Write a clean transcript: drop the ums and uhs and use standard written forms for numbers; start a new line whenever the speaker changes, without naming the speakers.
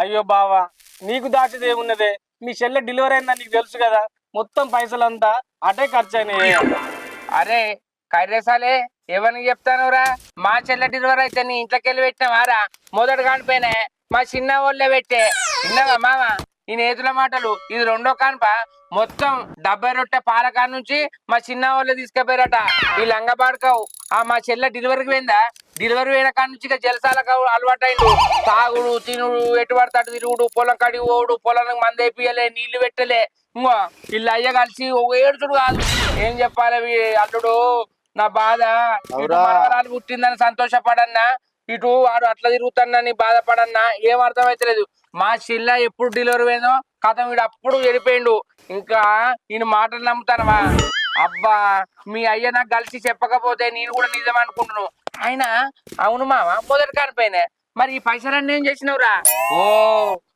అయ్యో బావా, నీకు దాచేది ఏమున్నదే? మీ చెల్లె డెలివరీ అయిందని నీకు తెలుసు కదా. మొత్తం పైసలంతా అటే ఖర్చు అయినాయి.
అరే కర్రేసాలే ఎవరికి చెప్తానురా? మా చెల్లె డెలివరీ అయితే నీ ఇంట్లోకి వెళ్ళి పెట్టినావారా? మొదటి కానిపోయినా మా చిన్న వాళ్ళే పెట్టే. విన్నావా మామ ఈ నేతుల మాటలు? ఇది రెండో కాన్ప. మొత్తం 70 రొట్టె పాలకాడ నుంచి మా చిన్న వాళ్ళే తీసుకుపోయారట. ఈ లంగబాడుకావు మా చెల్లె డెలివరీకి పోయిందా? డెలివరీ పోయిన కాడ నుంచి ఇక జలసాలకు అలవాటైండు. తాగుడు తినుడు ఎటు పడతాడు తిరుగుడు, పొలం కాడికి పోవుడు, పొలానికి మంది వేపియలే, నీళ్లు పెట్టలే. ఇంకో వీళ్ళు అయ్య కలిసి ఏడుచుడు కాదు. ఏం చెప్పాలి అల్లుడు నా బాధ. ఇటు మనవరాలు పుట్టిందని సంతోషపడన్నా, ఇటు వాడు అట్లా తిరుగుతానని బాధపడన్నా ఏం అర్థమైతలేదు. మా చెల్ల ఎప్పుడు డెలివరీ పోయిందో కథ వీడు అప్పుడు వెళ్ళిపోయిండు. ఇంకా ఈయన మాటలు నమ్ముతానవా? అబ్బా మీ అయ్య నాకు కలిసి చెప్పకపోతే నేను కూడా నిజం అనుకుంటున్నాను. ఆయన అవును మామ మొదటి కానిపోయినా మరి ఈ పైసలన్నీ ఏం చేసినవురా? ఓ